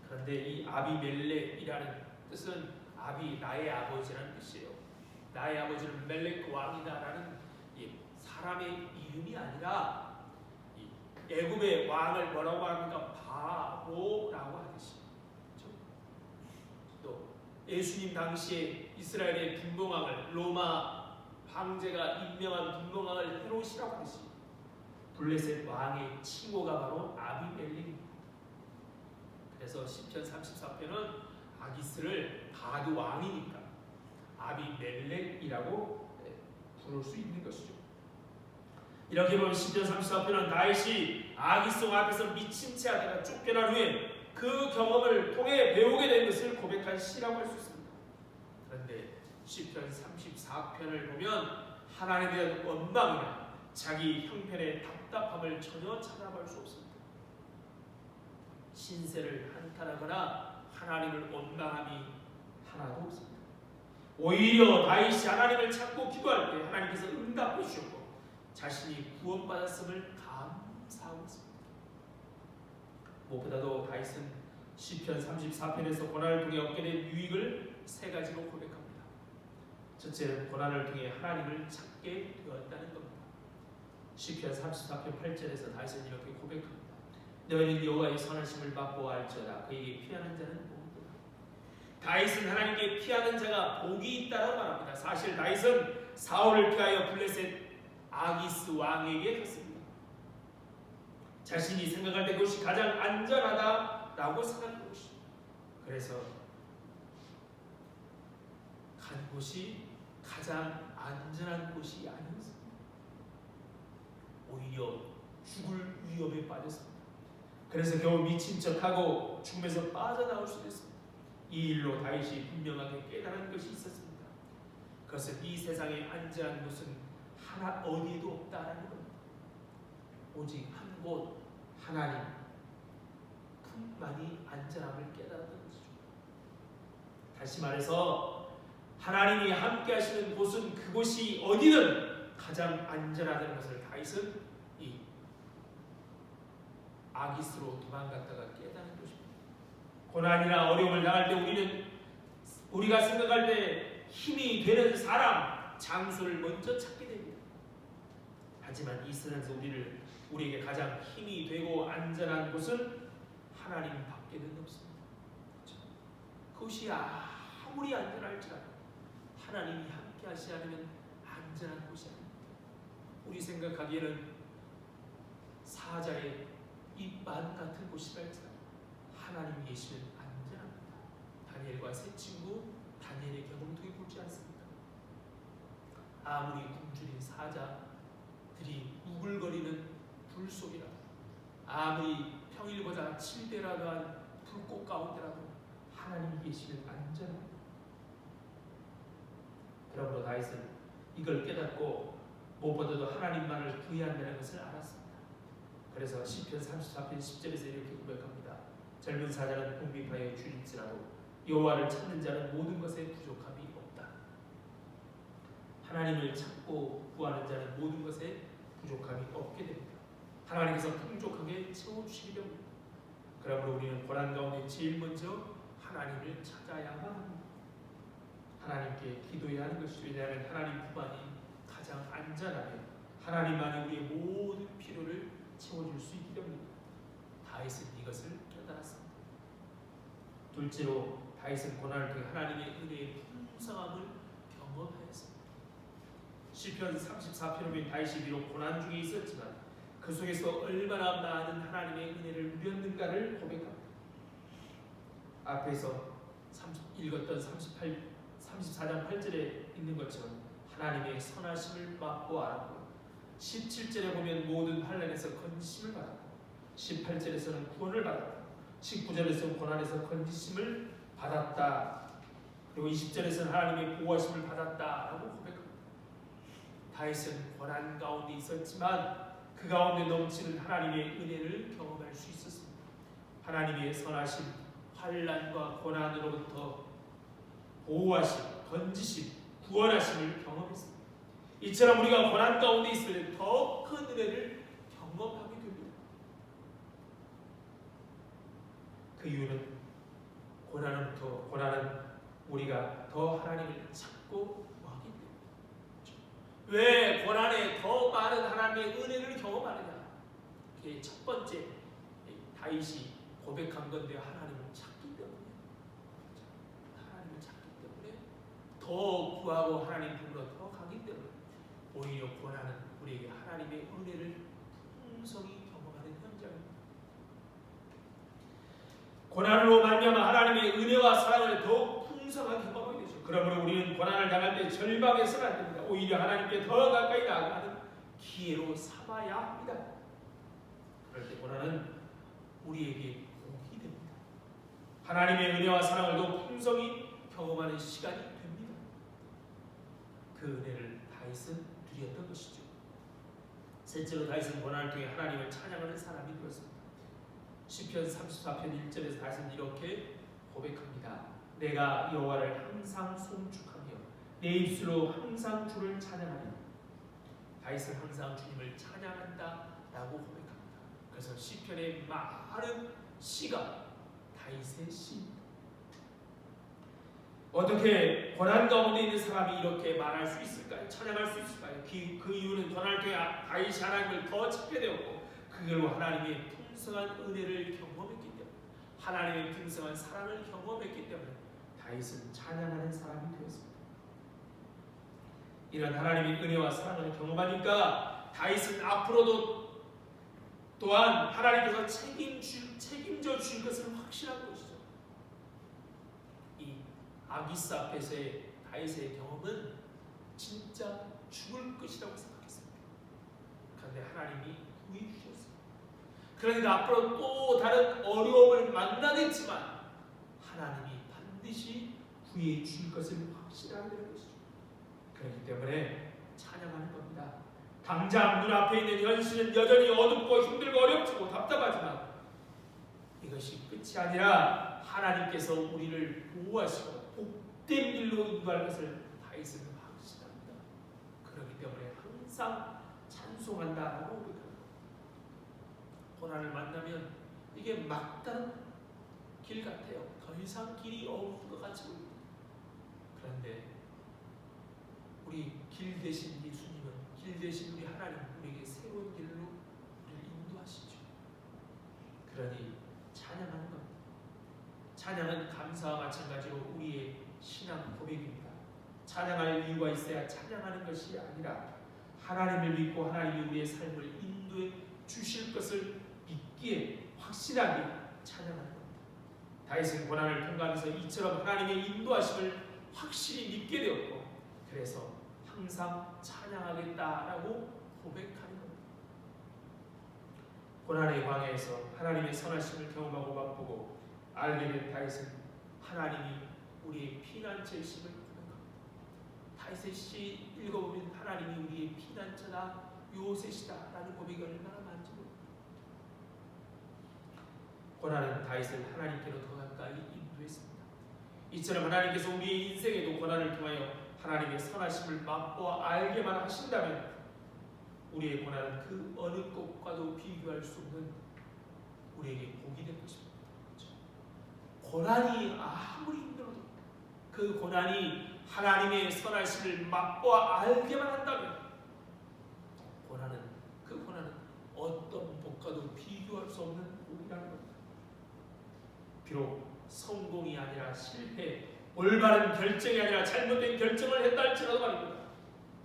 그런데 이 아비멜렉이라는 뜻은 나의 아버지라는 뜻이에요. 나의 아버지는 멜렉 왕이다라는 사람의 이름이 아니라 애굽의 왕을 뭐라고 말합니까? 바로라고 하듯이. 그렇죠? 또 예수님 당시에 이스라엘의 분봉왕을 로마 황제가 임명한 분봉왕을 헤롯이라고 하듯이 블레셋 왕의 칭호가 바로 아비멜렉입니다. 그래서 시편 34편은 아기스를 가드 왕이니까 아비멜렉이라고 부를 수 있는 것이죠. 이렇게 보면 시편 34편은 다윗이 아기스 왕 앞에서 미친 채 하다가 쫓겨난 후에 그 경험을 통해 배우게 된 것을 고백한 시라고 할 수 있습니다. 그런데 시편 34편을 보면 하나님에 대한 원망이나 자기 형편의 답답함을 전혀 찾아볼 수 없습니다. 신세를 한탄하거나 하나님을 원망함이 하나도 없습니다. 오히려 다윗이 하나님을 찾고 기도할 때 하나님께서 응답해 주셨고 자신이 구원받았음을 감사하고 있습니다. 무엇보다도 다윗은 시편 34편에서 고난을 통해 얻게 된 유익을 세 가지로 고백합니다. 첫째는 고난을 통해 하나님을 찾게 되었다는 겁니다. 시편 34편 8절에서 다윗은 이렇게 고백합니다. 너희는 여호와의 선하심을 맛보아 알지어다. 그에게 피하는 자는 복이다. 다윗은 하나님께 피하는 자가 복이 있다고 말합니다. 사실 다윗은 사울을 피하여 블레셋 아기스 왕에게 갔습니다. 자신이 생각할 때 그것이 가장 안전하다라고 생각한 것이죠. 그래서 간 곳이 가장 안전한 곳이 아니었습니다. 오히려 죽을 위험에 빠졌습니다. 그래서 겨우 미친 척하고 죽음에서 빠져나올 수 있었습니다. 이 일로 다윗이 분명하게 깨달은 것이 있었습니다. 그것은 이 세상에 안전한 곳은 하나 어디에도 없다라는 겁니다. 오직 한 곳 하나님 뿐만이 안전함을 깨달았던 것이죠. 다시 말해서 하나님이 함께 하시는 곳은 그곳이 어디든 가장 안전하다는 것을 다윗은 이 아기스로 도망갔다가 깨달은 것입니다. 고난이나 어려움을 당할 때 우리가 생각할 때 힘이 되는 사람, 장소를 먼저 찾게 됩니다. 하지만 이 세상에서 우리에게 가장 힘이 되고 안전한 곳은 하나님 밖에는 없습니다. 그렇죠? 그것이 아무리 안전할지라도 하나님이 함께 하시지 않으면 안전한 곳이 아닙니다. 우리 생각하기에는 사자의 입만 같은 곳이랄지라도 하나님이 계시면 안전합니다. 다니엘과 세 친구 다니엘의 경험을 통해 보지 않습니까? 아무리 굶주린 사자들이 우글거리는 불 속이라도 아무리 평일보다 7배라도 한 불꽃 가운데라도 하나님이 계시면 안전합니다. 그러므로 다윗은 이걸 깨닫고 무엇보다도 하나님만을 구해야 한다는 것을 알았습니다. 그래서 시편 34편 10절에서 이렇게 고백합니다. 젊은 사자는 궁핍하여 줄일지라도 여호와를 찾는 자는 모든 것에 부족함이 없다. 하나님을 찾고 구하는 자는 모든 것에 부족함이 없게 됩니다. 하나님께서 풍족하게 채워주시기 때문입니다. 그러므로 우리는 고난 가운데 제일 먼저 하나님을 찾아야만 합니다. 하나님께 기도해야 하는 것이죠. 왜냐하면 하나님뿐만이 가장 안전하며 하나님만이 우리의 모든 필요를 채워줄 수 있기 때문입니다. 다윗은 이것을 깨달았습니다. 둘째로 다윗은 고난을 통해 하나님의 은혜의 풍성함을 경험하였습니다. 시편 34편에 보면 다윗이 비록 고난 중에 있었지만 그 속에서 얼마나 많은 하나님의 은혜를 누렸는가를 고백합니다. 앞에서 읽었던 34장 8절에 있는 것처럼 하나님의 선하심을 맛보 알았고 17절에 보면 모든 환난에서 건지심을 받았고 18절에서는 구원을 받았고 19절에서는 고난에서 건지심을 받았다. 그리고 20절에서는 하나님의 보호하심을 받았다라고 고백합니다. 다윗은 고난 가운데 있었지만 그 가운데 넘치는 하나님의 은혜를 경험할 수 있었습니다. 하나님의 선하심, 환난과 고난으로부터 보호하심, 건지심, 구원하심을 경험했습니다. 이처럼 우리가 고난 가운데 있을 때 더 큰 은혜를 경험하게 됩니다. 그 이유는 고난은 우리가 더 하나님을 찾고 구하기 때문이죠. 왜 고난에 더 많은 하나님의 은혜를 경험하느냐? 그게 첫 번째 다윗이 고백한 건데 하나님을 찾기 때문에 하나님을 찾기 때문에 더 구하고 하나님 품으로 더 가기 때문에 오히려 고난은 우리에게 하나님의 은혜를 풍성히 경험하는 현장입니다. 고난으로 말미암아 하나님의 은혜와 사랑을 더욱 풍성하게 경험하게 되죠. 그러므로 우리는 고난을 당할 때 절망해서는 안 됩니다. 오히려 하나님께 더 가까이 나아가는 기회로 삼아야 합니다. 그럴 때 고난은 우리에게 복이 됩니다. 하나님의 은혜와 사랑을 더 풍성히 경험하는 시간이 됩니다. 그 은혜를 다윗은 누렸던 것이죠. 셋째로 다윗은 고난을 통해 하나님을 찬양하는 사람이 되었습니다. 시편 34편 1절에서 다윗은 이렇게 고백합니다. 내가 여호와를 항상 송축하며 내 입술로 항상 주를 찬양하리. 다윗은 항상 주님을 찬양한다라고 고백합니다. 그래서 시편의 많은 시가 다윗의 시입니다. 어떻게 고난 가운데 있는 사람이 이렇게 말할 수 있을까요? 찬양할 수 있을까요? 그 이유는 고난을 통해 다윗이 하나님을 더 찾게 되었고 그걸로 하나님의 풍성한 은혜를 경험했기 때문에 하나님의 풍성한 사랑을 경험했기 때문에 다윗은 찬양하는 사람이 되었습니다. 이런 하나님의 은혜와 사랑을 경험하니까 다윗은 앞으로도 또한 하나님께서 책임져 주실 것을 확신한 것이죠. 이 아기스 앞에서의 다윗의 경험은 진짜 죽을 것이라고 생각했습니다. 그런데 하나님이 구해 주셨습니다. 그러니까 앞으로 또 다른 어려움을 만나겠지만 하나님이 반드시 구해 주실 것을 확신하게 되는 것이죠. 그렇기 때문에 찬양하는 겁니다. 당장 눈앞에 있는 현실은 여전히 어둡고 힘들고 어렵고 답답하지만 이것이 끝이 아니라 하나님께서 우리를 보호하시고 복된 길로 인도할 것을 다윗은 확신합니다. 그렇기 때문에 항상 찬송한다라고 고백합니다. 고난을 만나면 이게 막다른 길 같아요. 더 이상 길이 없는 것 같이 보입니다. 그런데 우리 길 대신 예수님은, 길 대신 우리 하나님, 우리에게 새로운 길로 우리를 인도하시죠. 그러니 찬양하는 겁니다. 찬양은 감사와 마찬가지로 우리의 신앙 고백입니다. 찬양할 이유가 있어야 찬양하는 것이 아니라 하나님을 믿고 하나님이 우리의 삶을 인도해 주실 것을 믿기에 확실하게 찬양하는 겁니다. 다윗은 고난을 통과하면서 이처럼 하나님의 인도하심을 확실히 믿게 되었고 그래서 항상 찬양하겠다라고 고백하는 겁니다. 고난의 광야에서 하나님의 선하심을 경험하고 맛보고 알게 된 다윗은 하나님이 우리의 피난처이심을 고백합니다. 다윗의 시 읽어보면 하나님이 우리의 피난처다 요새시다라는 고백이 얼마나 많은지 모릅니다. 고난은 다윗을 하나님께로 더 가까이 인도했습니다. 이처럼 하나님께서 우리의 인생에도 고난을 통하여 하나님의 선하심을 맛보아 알게만 하신다면 우리의 고난은 그 어느 것과도 비교할 수 없는 우리에게 복이 될 것입니다. 그렇죠? 고난이 아무리 힘들어도 그 고난이 하나님의 선하심을 맛보아 알게만 한다면 그 고난은 어떤 복과도 비교할 수 없는 복이라는 겁니다. 비록 성공이 아니라 실패, 올바른 결정이 아니라 잘못된 결정을 했다 할지라도 말입니다.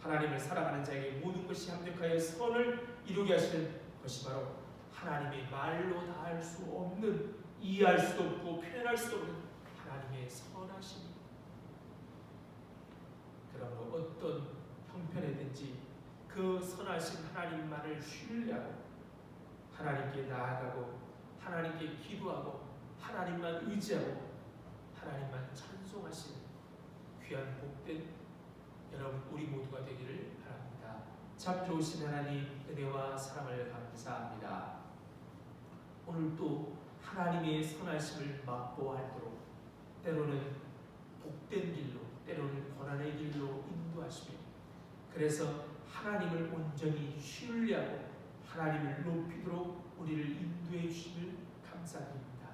하나님을 사랑하는 자에게 모든 것이 합력하여 선을 이루게 하시는 것이 바로 하나님의 말로 다 할 수 없는, 이해할 수도 없고 표현할 수도 없는 하나님의 선하심입니다. 그러므로 어떤 형편이든지 그 선하신 하나님만을 신뢰하고 하나님께 나아가고 하나님께 기도하고 하나님만 의지하고 하나님만 찬송하시는 귀한 복된 여러분 우리 모두가 되기를 바랍니다. 참 좋으신 하나님 은혜와 사랑을 감사합니다. 오늘도 하나님의 선하심을 맛보아하도록 때로는 복된 길로 때로는 고난의 길로 인도하시며 그래서 하나님을 온전히 신뢰하고 하나님을 높이도록 우리를 인도해 주심을 감사드립니다.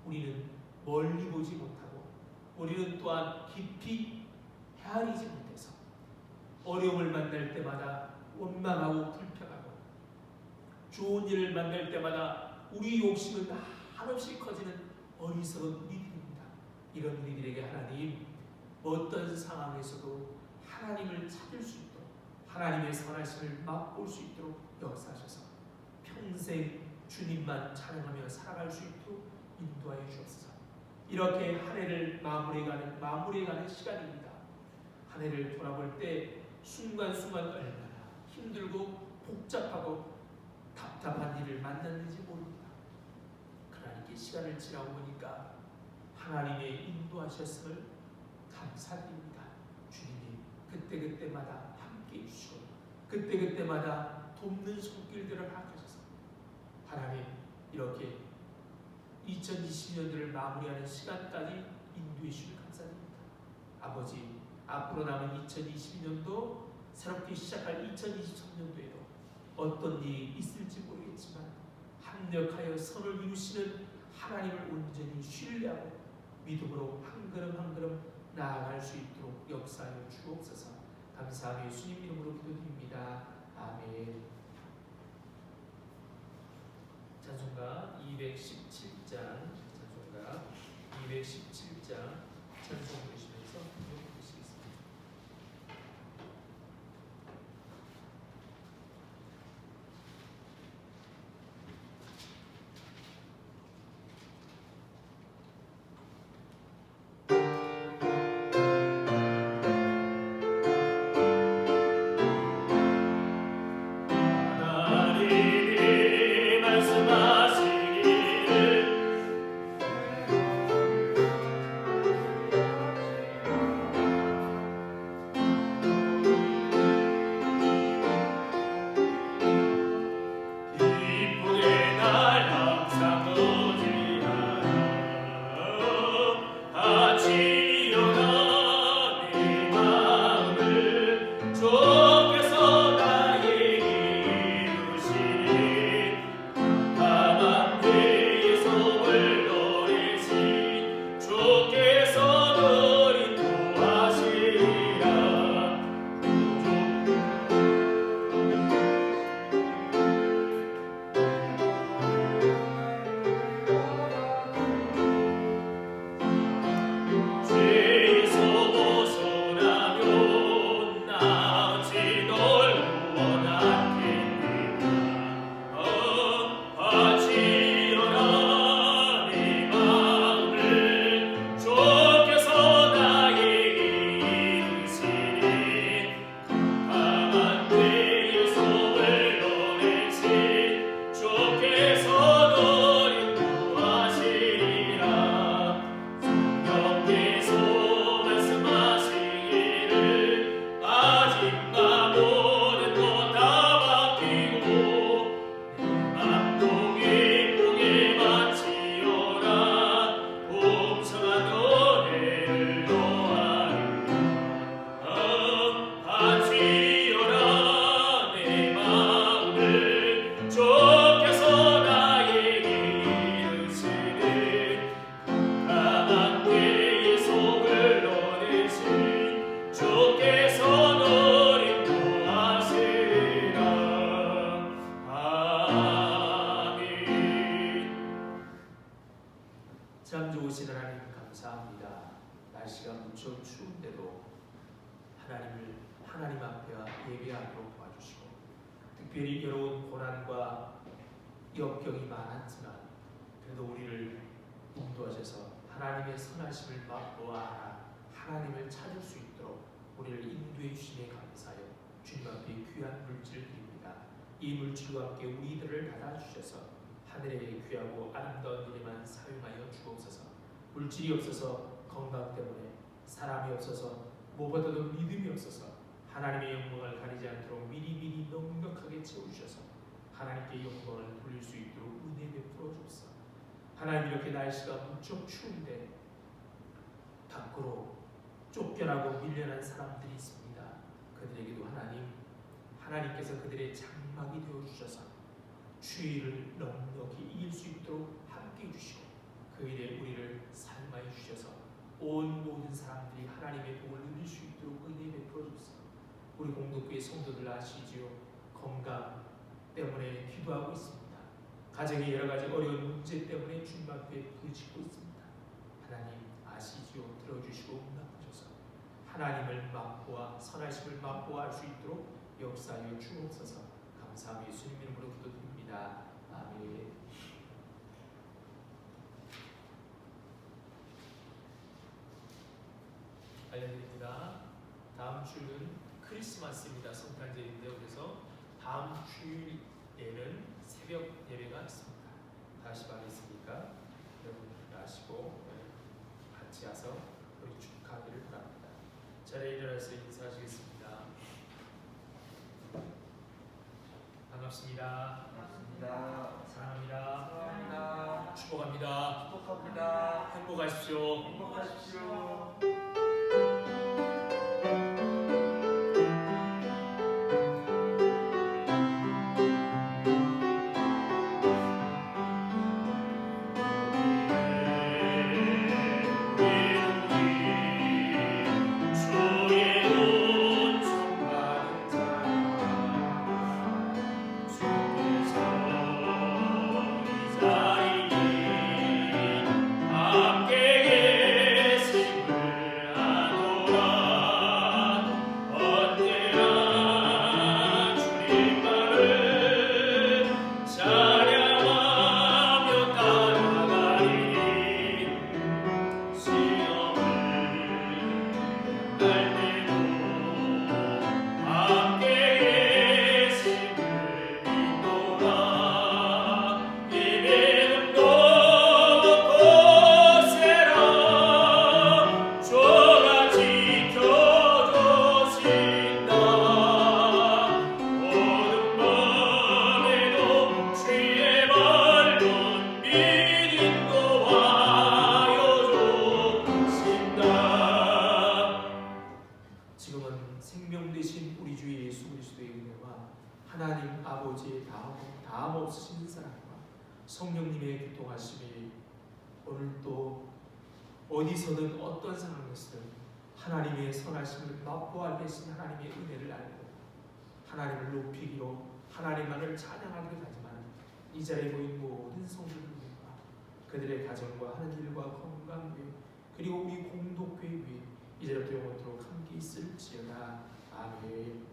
우리는 멀리 보지 못하고 우리는 또한 깊이 헤아리지 못해서 어려움을 만날 때마다 원망하고 불평하고 좋은 일을 만날 때마다 우리 욕심은 한없이 커지는 어리석은 우리들입니다. 이런 우리들에게 하나님 어떤 상황에서도 하나님을 찾을 수 있도록 하나님의 선하심을 맛볼 수 있도록 역사하셔서 평생 주님만 찬양하며 살아갈 수 있도록 인도하여 주옵소서. 이렇게 한 해를 마무리해가는 시간입니다. 한 해를 돌아볼 때 순간순간 얼마나 힘들고 복잡하고 답답한 일을 만났는지 모릅니다. 그러나 이렇게 시간을 지나고 보니까 하나님의 인도하셨음을 감사드립니다. 주님이 그때그때마다 함께해 주시고 그때그때마다 돕는 손길들을 허락하셔서 하나님 이렇게 2020년들을 마무리하는 시간까지 인도해 주시길 감사드립니다. 아버지 앞으로 남은 2022년도 새롭게 시작할 2023년도에도 어떤 일이 있을지 모르겠지만 합력하여 선을 이루시는 하나님을 온전히 신뢰하고 믿음으로 한 걸음 한 걸음 나아갈 수 있도록 역사하여 주옵소서. 감사하며 예수님 이름으로 기도드립니다. 아멘. 찬송가 217장 찬송가 217장 찬송 부르시면서 부르시겠습니다. 하나님이 말씀하시기를 기쁘게 날 항상 거지하라 하지어라 내 마음을 주께서 나에게 이루시니 다만 그의 속을 노리시 주께서 너를 도와시리라 죄에서 벗어나면 나지 널 원하겠느냐 하지어라 내 마음을 주께서 나에게 이루시니 다만 그의 속을 노리시 주께서 너를 구하시리라 성령께서 말씀하시기를 아직 나보는 것 다 바뀌고 내 맘도 기쁘게 바치어라 풍성한 노래를 노하리라 바치어라 내 마음을 주께서 나에게 이르시니 다만 그의 속을 노리시 주께서 너를 구하시리라 아멘. 참 좋으신 하나님 감사합니다. 날씨가 무척 추운데도 하나님 앞에 예배하도록 도와주시고 특별히 여러분 고난과 역경이 많았지만 그래도 우리를 인도하셔서 하나님의 선하심을 맛보아 하나님을 찾을 수 있도록 우리를 인도해 주심에 감사하여 주님 앞에 귀한 물질을 드립니다. 이 물질과 함께 우리들을 받아주셔서 하늘의 귀하고 아름다운 일에만 사용하여 주옵소서. 물질이 없어서 건강 때문에 사람이 없어서 무엇보다도 믿음이 없어서 하나님의 영광을 가리지 않도록 미리미리 넉넉하게 채우셔서 하나님께 영광을 돌릴 수 있도록 은혜 베풀어 주옵소서. 하나님 이렇게 날씨가 무척 추운데 밖으로 쫓겨나고 밀려난 사람들이 있습니다. 그들에게도 하나님께서 그들의 장막이 되어주셔서 추위를 넉넉히 이길 수 있도록 함께 해주시고 그 일에 우리를 사용하여 주셔서 온 모든 사람들이 하나님의 복을 누릴 수 있도록 은혜 베풀어 주옵소서. 우리 공동교회 성도들 아시지요? 건강 때문에 기도하고 있습니다. 가정의 여러 가지 어려운 문제 때문에 주님 앞에 부딪히고 있습니다. 하나님 아시지요? 들어주시고 응답하셔서 하나님을 맛보아 선하심을 맛보아 할 수 있도록 역사하여 주옵소서. 감사하며 예수님 이름으로 기도드립니다. 아멘. 알려드립니다. 다음 주는 크리스마스입니다. 성탄절인데요. 그래서 다음 주일에는 새벽 예배가 있습니다. 다시 말했으니까 여러분 아시고 같이 와서 우리 축하하기를 바랍니다. 자리에 일어나서 인사하시겠습니다. 반갑습니다. 반갑습니다. 사랑합니다. 사랑합니다. 축복합니다. 축복합니다. 행복하십시오. 행복하십시오. 예수 그리스도의 은혜와 하나님 아버지의 다함 없으신 사랑과 성령님의 교통하심이 오늘도 어디서든 어떤 상황에서든 하나님의 선하심을 맛보아 계신 하나님의 은혜를 알고 하나님을 높이기로 하나님만을 찬양하기로 다짐하는 이 자리에 모인 모든 성도들과 그들의 가정과 하는 일과 건강 위에 그리고 우리 공동교회 위에 이제부터 영원토록 함께 있을지어다. 아멘.